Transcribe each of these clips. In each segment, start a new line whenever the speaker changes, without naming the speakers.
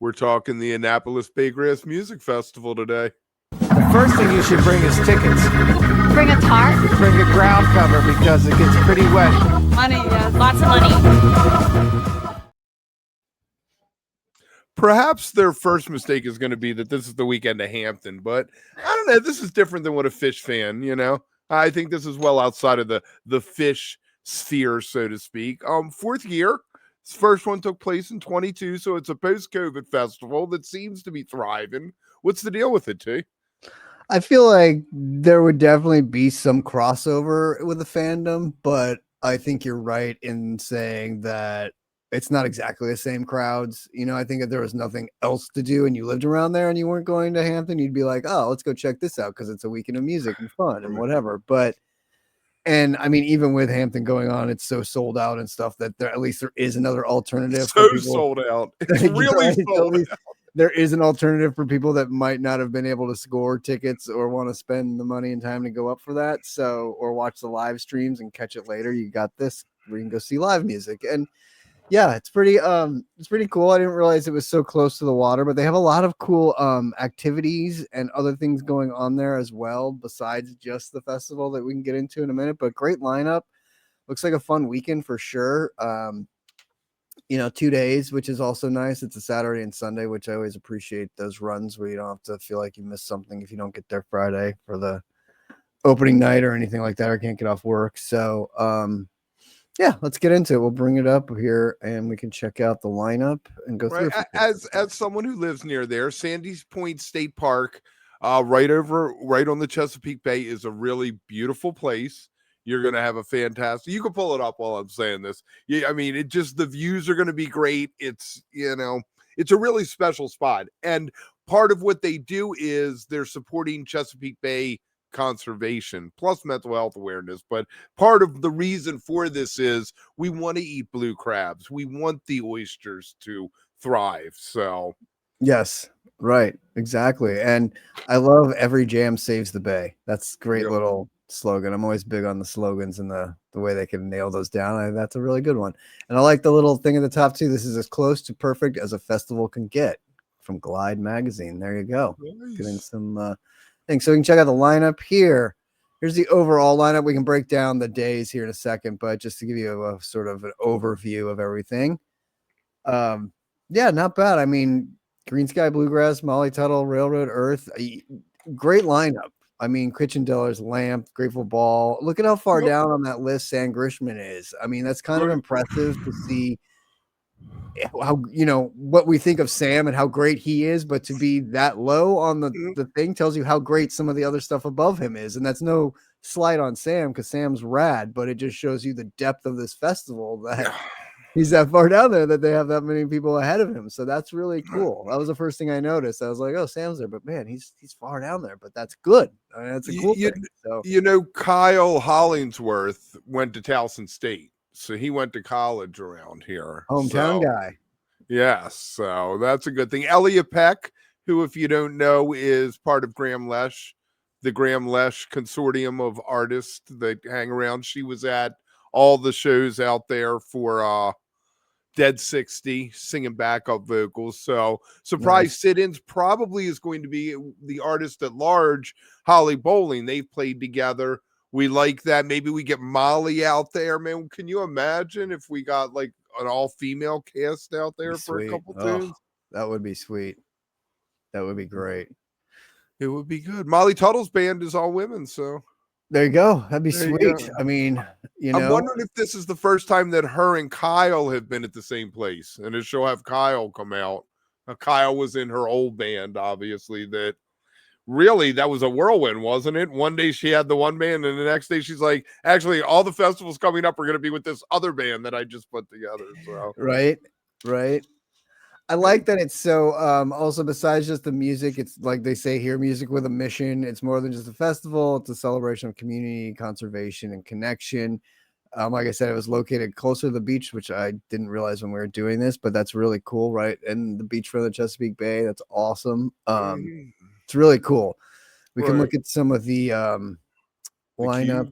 We're talking the Annapolis Baygrass Music Festival today.
The first thing you should bring is tickets.
Bring a tarp.
Bring a ground cover because it gets pretty wet.
Money, yeah, lots of money.
Perhaps their first mistake is going to be that this is the weekend of Hampton, but I don't know. This is different than what a Fish fan, I think this is well outside of the Fish sphere, so to speak. Fourth year. This first one took place in 22, so it's a post-COVID festival that seems to be thriving. What's the deal with it, T?
I feel like there would definitely be some crossover with the fandom, but I think you're right in saying that it's not exactly the same crowds. I think if there was nothing else to do and you lived around there and you weren't going to Hampton, you'd be like, oh, let's go check this out because it's a weekend of music and fun and whatever. And I mean, even with Hampton going on, it's so sold out and stuff that at least there is another alternative.
So sold out. It's really sold out.
There is an alternative for people that might not have been able to score tickets or want to spend the money and time to go up for that. Or watch the live streams and catch it later. You got this where you can go see live music. And yeah, it's pretty cool. I didn't realize it was so close to the water, but they have a lot of cool activities and other things going on there as well, besides just the festival that we can get into in a minute. But great lineup. Looks like a fun weekend for sure. 2 days, which is also nice. It's a Saturday and Sunday, which I always appreciate those runs where you don't have to feel like you missed something if you don't get there Friday for the opening night or anything like that, or can't get off work. So yeah, let's get into it. We'll bring it up here and we can check out the lineup and go through it.
As someone who lives near there, Sandy's Point State Park, right on the Chesapeake Bay, is a really beautiful place. You're going to have a fantastic, you can pull it up while I'm saying this. Yeah, I mean, the views are going to be great. It's a really special spot. And part of what they do is they're supporting Chesapeake Bay conservation plus mental health awareness. But part of the reason for this is we want to eat blue crabs. We want the oysters to thrive. So
yes, right, exactly. And I love every jam saves the bay. That's great. Little slogan. I'm always big on the slogans and the way they can nail those down. That's a really good one. And I like the little thing at the top too. This is as close to perfect as a festival can get, from Glide magazine. There you go. Nice. Getting some things. So we can check out the lineup here. Here's the overall lineup. We can break down the days here in a second, but just to give you a sort of an overview of everything. Yeah, not bad. I mean, Greensky Bluegrass, Molly Tuttle, Railroad Earth, great lineup. I mean, Kitchendeller's LaMP, Grateful Ball. Look at how far down on that list Sam Grishman is. I mean, that's kind of impressive to see how, what we think of Sam and how great he is, but to be that low on the thing tells you how great some of the other stuff above him is. And that's no slight on Sam because Sam's rad, but it just shows you the depth of this festival that he's that far down there, that they have that many people ahead of him. So that's really cool. That was the first thing I noticed. I was like, oh, Sam's there, but man, he's far down there, but that's good. I mean, that's a cool thing. So,
Kyle Hollingsworth went to Towson State. So he went to college around here.
Hometown guy.
Yes. So that's a good thing. Elliot Peck, who, if you don't know, is part of Graham Lesh, the Graham Lesh consortium of artists that hang around. She was at all the shows out there for Dead 60, singing backup vocals. So surprise sit-ins probably is going to be the artist at large, Holly Bowling. They've played together. We like that. Maybe we get Molly out there, man. Can you imagine if we got like an all-female cast out there for a couple tunes?
That would be sweet. That would be great.
It would be good. Molly Tuttle's band is all women, so
there you go. That'd be sweet. I mean,
I'm wondering if this is the first time that her and Kyle have been at the same place, and if she'll have Kyle come out. Kyle was in her old band, obviously. That was a whirlwind, wasn't it? One day she had the one band, and the next day she's like, actually, all the festivals coming up are going to be with this other band that I just put together. So
right. I like that it's so also, besides just the music, it's like they say here, music with a mission. It's more than just a festival. It's a celebration of community, conservation, and connection. Like I said, it was located closer to the beach, which I didn't realize when we were doing this, but that's really cool, right? And the beachfront of the Chesapeake Bay, that's awesome. It's really cool. We can look at some of the lineup.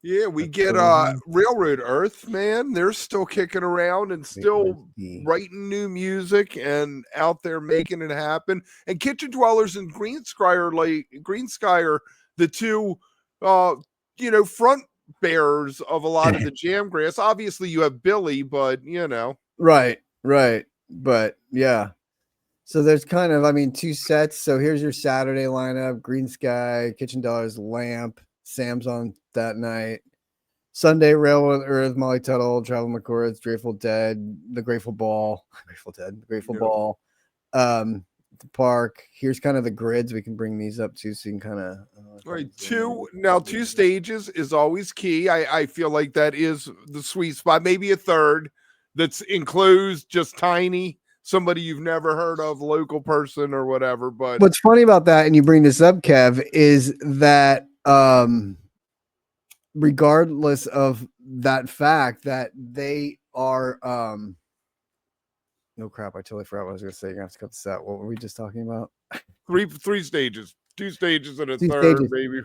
Yeah, we
That's
get
crazy.
Railroad Earth, man. They're still kicking around and
Wait, where's
still
the
writing new music and out there making it happen. And Kitchen Dwellers and Greensky are the two front bearers of a lot of the jam grass. Obviously you have Billy, but
right, right. But yeah. So there's kind of, I mean, two sets. So here's your Saturday lineup: Green Sky, Kitchen Dollars, Lamp, Sam's on that night. Sunday, Railroad Earth, Molly Tuttle, Travel McCourts, Grateful Dead, The Grateful Ball, Grateful
yeah.
Ball. The park. Here's kind of the grids. We can bring these up too, so you can kind of.
Right. Two stages is always key. I feel like that is the sweet spot. Maybe a third that's enclosed, just tiny, somebody you've never heard of, local person or whatever. But
What's funny about that, and you bring this up, Kev, is that regardless of that fact that they are no crap, I totally forgot what I was gonna say. You're gonna have to cut this out. What were we just talking about?
three stages, two stages and a
Two
third,
stages.
maybe.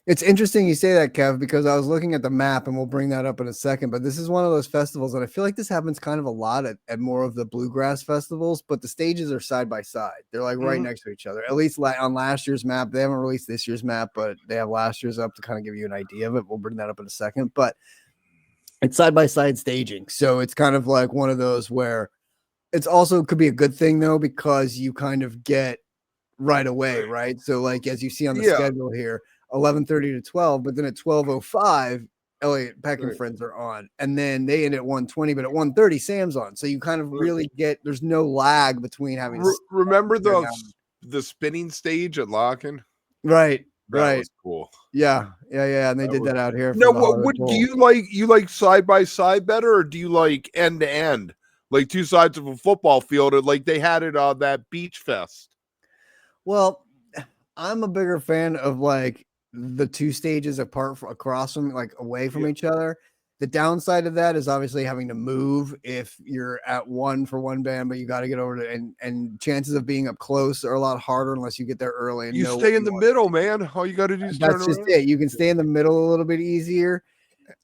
It's interesting you say that, Kev, because I was looking at the map, and we'll bring that up in a second. But this is one of those festivals, and I feel like this happens kind of a lot at more of the bluegrass festivals. But the stages are side by side; they're like right next to each other. At least on last year's map, they haven't released this year's map, but they have last year's up to kind of give you an idea of it. We'll bring that up in a second. But it's side by side staging, so it's kind of like one of those where it's also could be a good thing though, because you kind of get right away, right? So like as you see on the schedule here, 11:30 to 12, but then at 12:05, Elliot Peck and friends are on, and then they end at 1:20, but at 1:30, Sam's on. So you kind of really get there's no lag between having.
Remember the spinning stage at Locken?
Right,
That
right.
was cool.
Yeah, and they did that out here.
No, what do you like? You like side by side better, or do you like end to end, like two sides of a football field, or like they had it on that beach fest?
Well, I'm a bigger fan of like the two stages across from, like, away from each other. The downside of that is obviously having to move if you're at one for one band, but you got to get over to and chances of being up close are a lot harder unless you get there early. And
you stay in the middle, man. All you got to do is turn around.
That's just it. You can stay in the middle a little bit easier.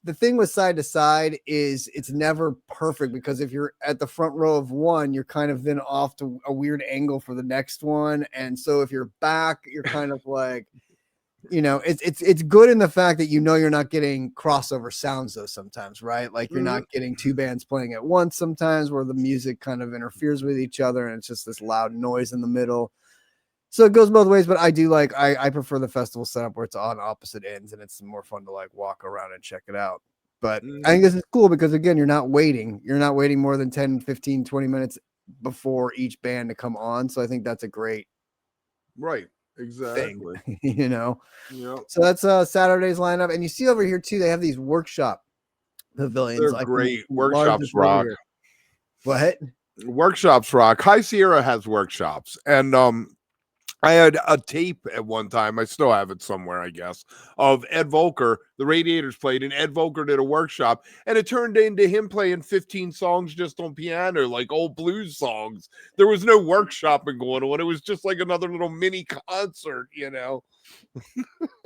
The thing with side to side is it's never perfect, because if you're at the front row of one, you're kind of then off to a weird angle for the next one. And so if you're back, you're kind of like, it's good in the fact that you're not getting crossover sounds though sometimes, right? Like you're not getting two bands playing at once sometimes, where the music kind of interferes with each other and it's just this loud noise in the middle. So it goes both ways, but I do like I prefer the festival setup where it's on opposite ends and it's more fun to like walk around and check it out. But I think this is cool because again, you're not waiting more than 10, 15, 20 minutes before each band to come on. So I think that's a great
exactly
thing, So that's Saturday's lineup. And you see over here too, they have these workshop pavilions.
They're
like
great. Workshops rock.
What?
Workshops rock. High Sierra has workshops, and I had a tape at one time, I still have it somewhere, I guess, of Ed Volker. The Radiators played, and Ed Volker did a workshop, and it turned into him playing 15 songs just on piano, like old blues songs. There was no workshopping going on. It was just like another little mini concert,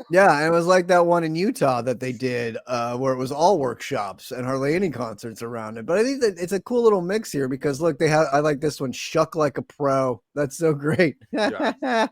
Yeah, and it was like that one in Utah that they did where it was all workshops and hardly any concerts around it. But I think that it's a cool little mix here because look, I like this one, Shuck Like a Pro. That's so great.
Yeah.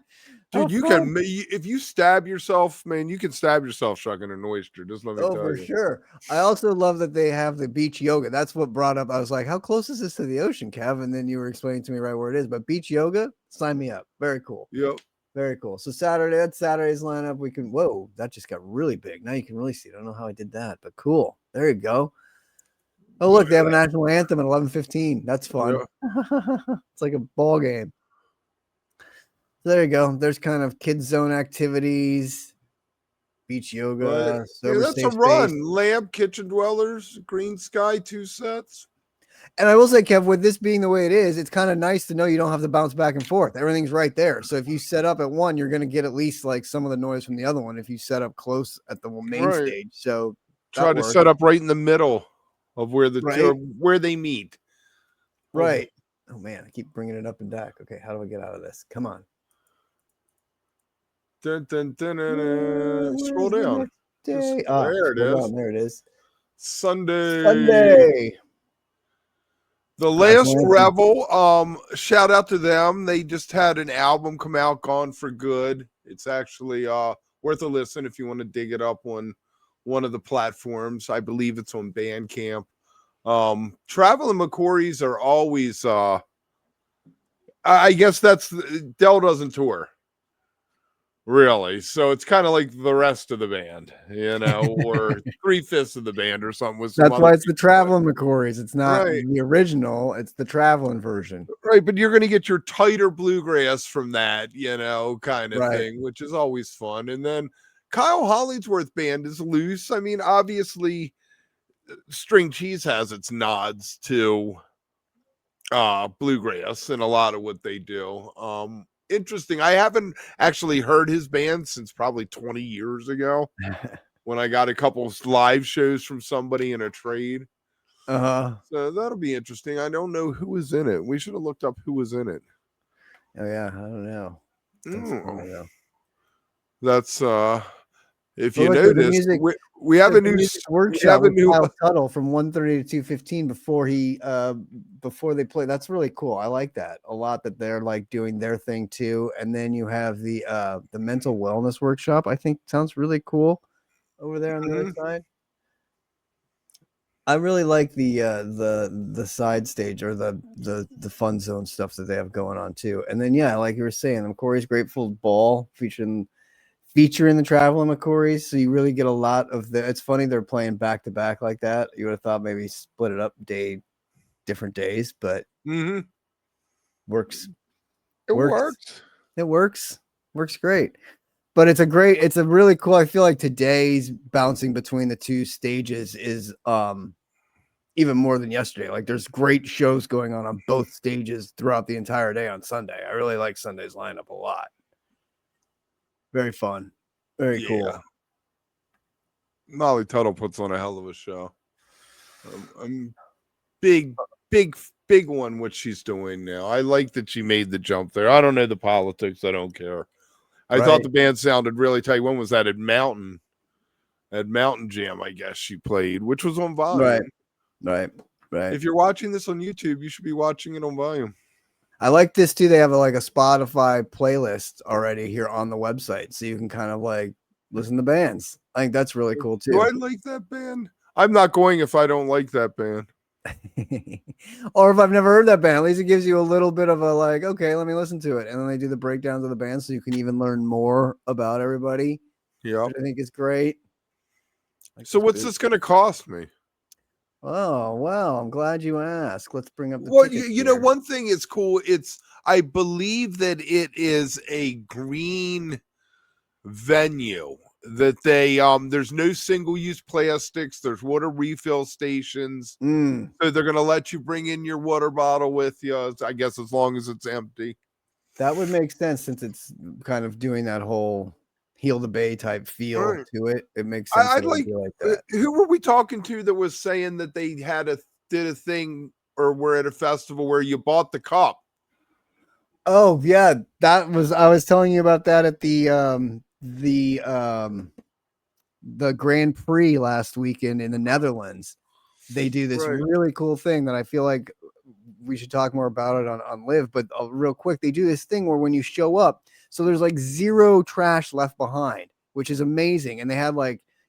Dude, if you stab yourself, man, you can stab yourself shucking an oyster. Just let me tell you.
For sure. I also love that they have the beach yoga. That's what brought up. I was like, how close is this to the ocean, Kev? And then you were explaining to me right where it is. But beach yoga, sign me up. Very cool.
Yep.
Very cool. So that's Saturday's lineup. Whoa, that just got really big. Now you can really see it. I don't know how I did that, but cool. There you go. Oh, look, they have a national anthem at 11:15. That's fun. Yeah. It's like a ball game. So there you go. There's kind of kids zone activities, beach yoga.
That's a run. LaMP, Kitchen Dwellers, Green Sky, 2 sets.
And I will say, Kev, with this being the way it is, it's kind of nice to know you don't have to bounce back and forth. Everything's right there. So if you set up at one, you're going to get at least like some of the noise from the other one if you set up close at the main stage. So
try to set up right in the middle of where where they meet.
Right. Oh man, I keep bringing it up and back. Okay, how do I get out of this? Come on.
Dun, dun, dun, dun, dun. Scroll down.
Day.
There it
Hold
is.
on, there it is.
Sunday.
Sunday.
The
That's
Last
LaMP.
Rebel. Shout out to them. They just had an album come out, Gone for Good. It's actually worth a listen if you want to dig it up on one of the platforms. I believe it's on Bandcamp. Traveling McCourys are always I guess that's Dell doesn't tour. Really. So it's kind of like the rest of the band, or 3/5 of the band or something with some
That's
other
why it's the
people.
traveling McCourys. It's not
Right.
the original, it's the traveling version.
Right, but you're going to get your tighter bluegrass from that, kind of
Right.
thing, which is always fun. And then Kyle Hollingsworth band is loose. I mean, obviously, String Cheese has its nods to bluegrass in a lot of what they do. Interesting. I haven't actually heard his band since probably 20 years ago when I got a couple of live shows from somebody in a trade.
Uh-huh.
So that'll be interesting. I don't know who was in it. We should have looked up who was in it.
Oh yeah, I don't know.
That's if
Well,
you
look, there's a
notice,
music-
we have a
The
new
music
we
workshop
have a
with
new
Kyle Tuttle from 1:30 to 2:15 before they play. That's really cool. I like that a lot, that they're like doing their thing too. And then you have the mental wellness workshop. I think sounds really cool over there on the other side. I really like the side stage, or the fun zone stuff that they have going on too. And then like you were saying, the McCourys Grateful Ball featuring the Traveling McCourys, so you really get a lot of the. It's funny they're playing back to back like that. You would have thought maybe split it up different days, but works.
It works.
It works great. But it's a really cool. I feel like today's bouncing between the two stages is even more than yesterday. Like there's great shows going on both stages throughout the entire day on Sunday. I really like Sunday's lineup a lot. Very fun. Very cool.
Molly Tuttle puts on a hell of a show. Big one what she's doing now. I like that she made the jump there. I don't know the politics. I don't care. I thought the band sounded really tight. When was that? At Mountain Jam, I guess she played, which was on volume.
Right.
If you're watching this on YouTube, you should be watching it on volume.
I like this too. They have a Spotify playlist already here on the website, so you can kind of listen to bands. I think that's really cool too.
Do I like that band? I'm not going if I don't like that band.
Or if I've never heard that band, at least it gives you a little bit of a okay, let me listen to it. And then they do the breakdowns of the band so you can even learn more about everybody.
Yeah.
I think it's great.
So what's this going to cost me?
Oh, well, I'm glad you asked. Let's bring up the
one thing is cool. I believe that it is a green venue, that they there's no single-use plastics, there's water refill stations. So they're going to let you bring in your water bottle with you, I guess, as long as it's empty.
That would make sense, since it's kind of doing that whole Heal the Bay type feel to it. It makes sense.
I'd like that. Who were we talking to that was saying that they did a thing, or were at a festival where you bought the cup?
Oh yeah, I was telling you about that at the Grand Prix last weekend in the Netherlands. They do this really cool thing that I feel like we should talk more about it on Live, but real quick, they do this thing where when you show up, so there's zero trash left behind, which is amazing. And they had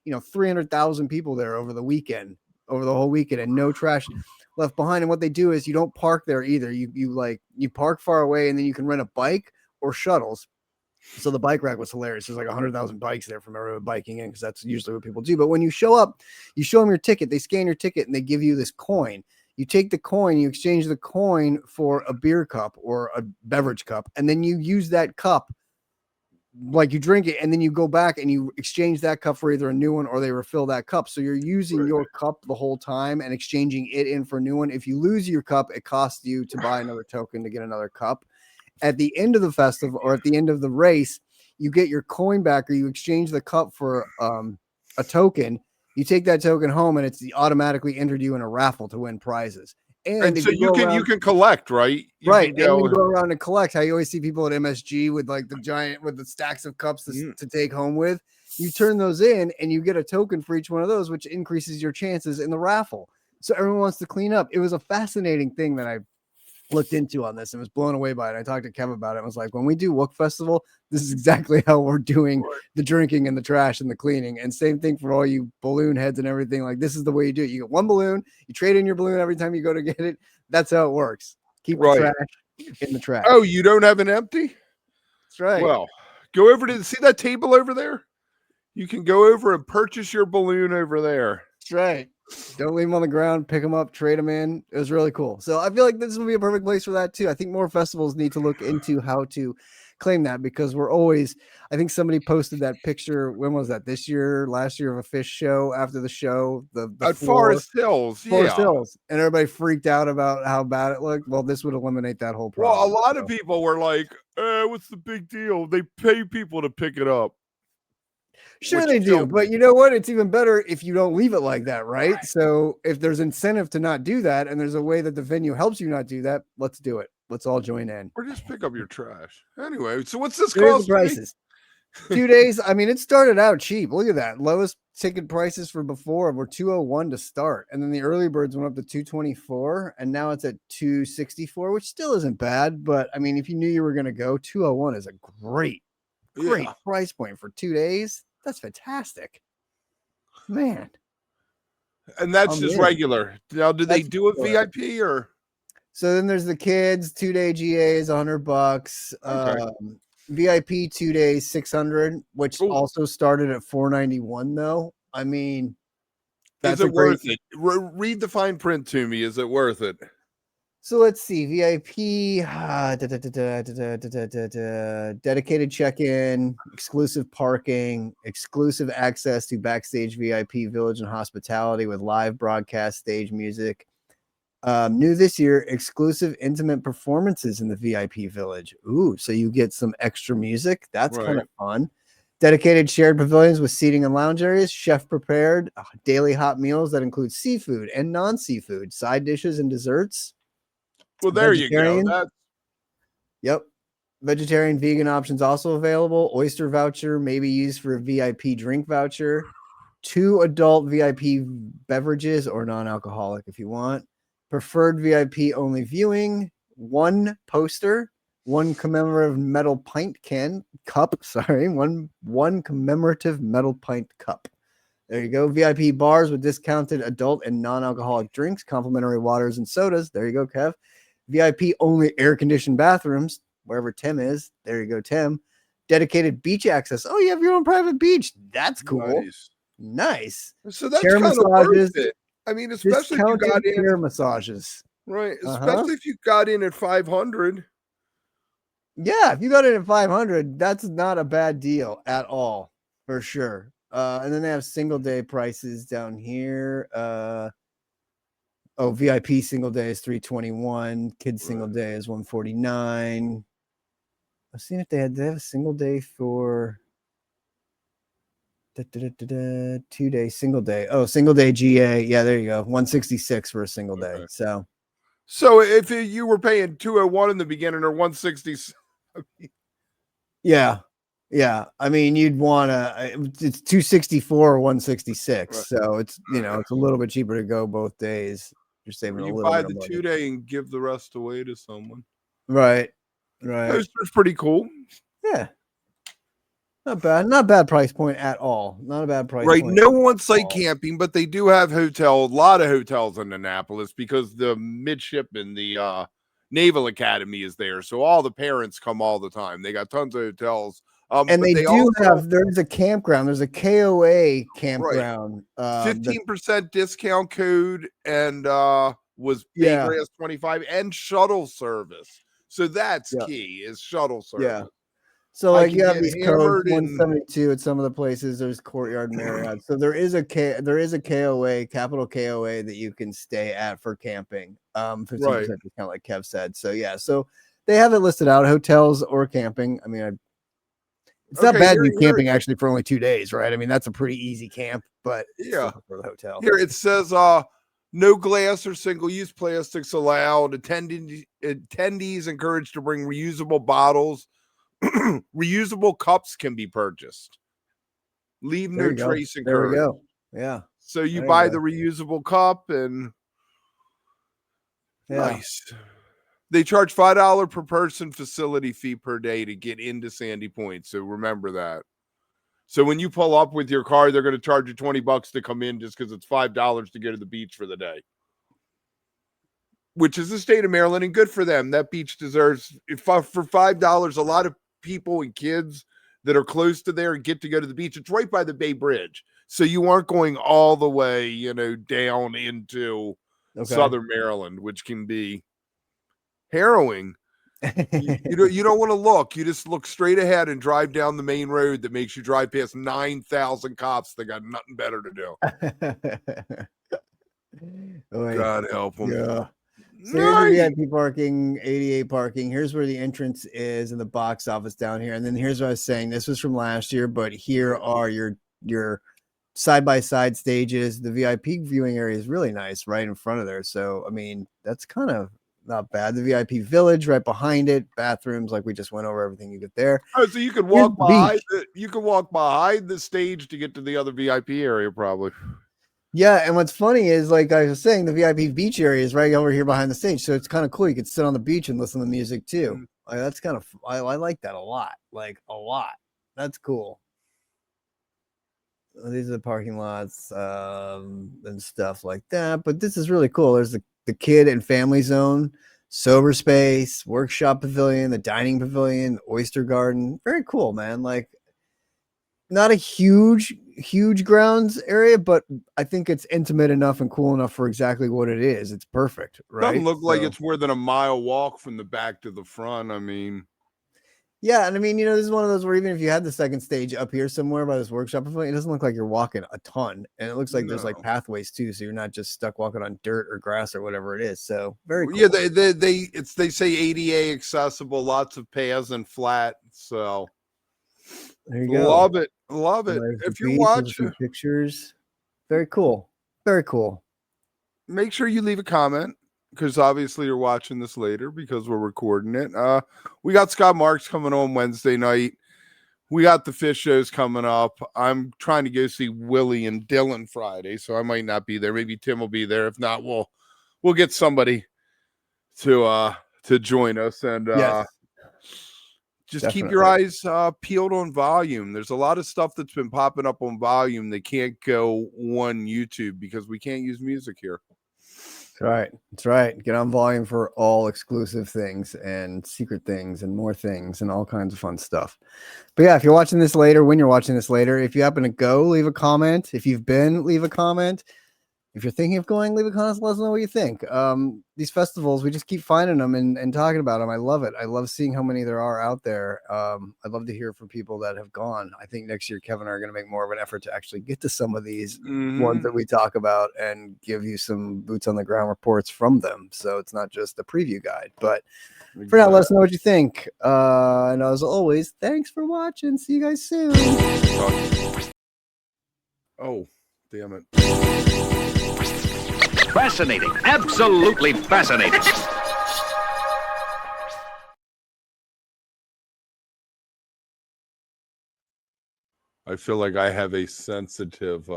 300,000 people there over the whole weekend, and no trash left behind. And what they do is you don't park there either. You park far away, and then you can rent a bike or shuttles. So the bike rack was hilarious. There's 100,000 bikes there from everyone biking in, because that's usually what people do. But when you show up, you show them your ticket, they scan your ticket, and they give you this coin. You take the coin, you exchange the coin for a beer cup or a beverage cup, and then you use that cup, you drink it, and then you go back and you exchange that cup for either a new one, or they refill that cup. So you're using your cup the whole time and exchanging it in for a new one. If you lose your cup, it costs you to buy another token to get another cup. At the end of the festival, or at the end of the race, you get your coin back, or you exchange the cup for a token. You take that token home, and it's automatically entered you in a raffle to win prizes. And
so you can collect, right?
You can go around and collect. How you always see people at MSG with the giant, with the stacks of cups to take home with. You turn those in and you get a token for each one of those, which increases your chances in the raffle. So everyone wants to clean up. It was a fascinating thing that I looked into on this and was blown away by it. I talked to Kev about it. I was like, when we do Wook Festival, this is exactly how we're doing the drinking and the trash and the cleaning. And same thing for all you balloon heads and everything. Like, this is the way you do it. You get one balloon, you trade in your balloon every time you go to get it. That's how it works. Keep the trash in the trash.
Oh, you don't have an empty?
That's right.
Well, go over to see that table over there. You can go over and purchase your balloon over there.
That's right. Don't leave them on the ground, pick them up, trade them in. It was really cool. So I feel like this will be a perfect place for that too. I think more festivals need to look into how to claim that, because we're always, I think somebody posted that picture. When was that? This year, last year, of a fish show after the show, the
at Forest Hills.
Forest Hills. And everybody freaked out about how bad it looked. Well, this would eliminate that whole problem.
Well, a lot of people were like, what's the big deal? They pay people to pick it up.
Sure, they do. But you know what? It's even better if you don't leave it like that, right? So if there's incentive to not do that, and there's a way that the venue helps you not do that, let's do it. Let's all join in.
Or just pick up your trash. Anyway, so what's this
Here's
cost?
The prices. 2 days. I mean, it started out cheap. Look at that. Lowest ticket prices for before were $201 to start. And then the early birds went up to $224. And now it's at $264, which still isn't bad. But I mean, if you knew you were going to go, $201 is a great price point for 2 days. That's fantastic, man.
And that's just regular. Now, do they do a VIP or?
So then there's the kids 2 day GA is $100.
Okay.
VIP 2 days 600, which also started at $491 though. I mean,
is it worth it? Read the fine print to me. Is it worth it?
So let's see. VIP, dedicated check-in, exclusive parking, exclusive access to backstage VIP village and hospitality with live broadcast stage music. New this year, exclusive intimate performances in the VIP village. Ooh, so you get some extra music. That's kind of fun. Dedicated shared pavilions with seating and lounge areas, chef prepared, daily hot meals that include seafood and non-seafood, side dishes and desserts.
Well, there you go.
Yep. Vegetarian, vegan options also available. Oyster voucher may be used for a VIP drink voucher. 2 adult VIP beverages or non-alcoholic if you want. Preferred VIP only viewing. 1 poster. 1 commemorative metal pint cup. Sorry, one commemorative metal pint cup. There you go. VIP bars with discounted adult and non-alcoholic drinks, complimentary waters and sodas. There you go, Kev. VIP only air-conditioned bathrooms, wherever Tim is. There you go, Tim. Dedicated beach access. Oh, you have your own private beach. That's cool. Nice.
So that's kind of worth it. I mean, especially if you got in
hair massages.
Right. Especially if you got in at 500.
Yeah, if you got in at 500, that's not a bad deal at all, for sure. And then they have single day prices down here. VIP single day is $321. Kids single day is $149. I've seen if they have a single day for 2 day single day. Oh, single day GA. Yeah, there you go. $166 for a single day. So
if you were paying $201 in the beginning or $160.
Yeah. I mean, you'd want it's $264 or $166. So it's, it's a little bit cheaper to go both days. You're saving a little bit.
You buy the 2 day and give the rest away to someone.
Right.
That's pretty cool.
Yeah. Not bad price point at all. Not a bad price
point.
Right.
No on-site camping, but they do have a lot of hotels in Annapolis because the midshipman, the Naval Academy is there. So all the parents come all the time. They got tons of hotels.
And they do there's a campground. There's a KOA campground.
15% discount code and was Baygrass 25 and shuttle service. So that's key is shuttle service.
Yeah. So like you have these codes 172 at some of the places. There's Courtyard Marriott. So there is a KOA, capital KOA that you can stay at for camping. 15% discount, like Kev said. So yeah, so they have it listed out, hotels or camping. I mean, it's not bad to be camping actually for only 2 days, right? I mean, that's a pretty easy camp, but for the hotel.
Here it says no glass or single-use plastics allowed. Attendees encouraged to bring reusable bottles. Reusable cups can be purchased. Leave
There
no
you go.
trace
There we
encouraged.
go. Yeah.
So you
There you
buy
go.
the reusable cup and
Yeah.
nice. They charge $5 per person facility fee per day to get into Sandy Point. So remember that. So when you pull up with your car, they're going to charge you $20 to come in just because it's $5 to go to the beach for the day. Which is the state of Maryland, and good for them. That beach deserves for $5. A lot of people and kids that are close to there get to go to the beach. It's right by the Bay Bridge, so you aren't going all the way, down into Southern Maryland, which can be harrowing. You don't want to look. You just look straight ahead and drive down the main road that makes you drive past 9,000 cops that got nothing better to do. God help them.
Yeah. So here's the VIP parking, 88 parking. Here's where the entrance is and the box office down here. And then here's what I was saying. This was from last year, but here are your side-by-side stages. The VIP viewing area is really nice right in front of there. So, I mean, that's kind of not bad. The VIP village right behind it, bathrooms, like we just went over everything you get there.
Oh, so you could walk behind the stage to get to the other VIP area, probably.
Yeah, and what's funny is, like I was saying, the VIP beach area is right over here behind the stage, so it's kind of cool. You could sit on the beach and listen to music too. Like, that's kind of I like that a lot, like a lot. That's cool. These are the parking lots and stuff like that. But this is really cool. There's the kid and family zone, sober space, workshop pavilion, the dining pavilion, oyster garden. Very cool, man. Like, not a huge grounds area, but I think it's intimate enough and cool enough for exactly what it is. It's perfect, right?
Doesn't look like it's more than a mile walk from the back to the front. I mean,
yeah, and I mean, this is one of those where even if you had the second stage up here somewhere by this workshop pavilion, it doesn't look like you're walking a ton, and it looks like there's like pathways too, so you're not just stuck walking on dirt or grass or whatever it is. So very cool.
Yeah, they say ADA accessible, lots of paths and flat. So
there you go.
Love it. If you watch
pictures, very cool. Very cool.
Make sure you leave a comment, because obviously you're watching this later because we're recording it. We got Scott Marks coming on Wednesday night. We got the fish shows coming up. I'm trying to go see Willie and Dylan Friday, so I might not be there. Maybe Tim will be there. If not, we'll get somebody to join us, and
yes.
Just
Definitely.
Keep your eyes peeled on volume. There's a lot of stuff that's been popping up on volume that can't go on YouTube because we can't use music here.
That's right. That's right. Get on volume for all exclusive things and secret things and more things and all kinds of fun stuff. But yeah, if you're watching this later, when you're watching this later, if you happen to go, leave a comment. If you've been, leave a comment. If you're thinking of going, leave a comment. Let us know what you think. These festivals, we just keep finding them and talking about them. I love it. I love seeing how many there are out there. I'd love to hear from people that have gone. I think next year, Kevin and I are going to make more of an effort to actually get to some of these ones that we talk about and give you some boots on the ground reports from them. So it's not just a preview guide. But for now, let us know what you think. And as always, thanks for watching. See you guys soon.
Oh, damn it.
Fascinating. Absolutely fascinating.
I feel like I have a sensitive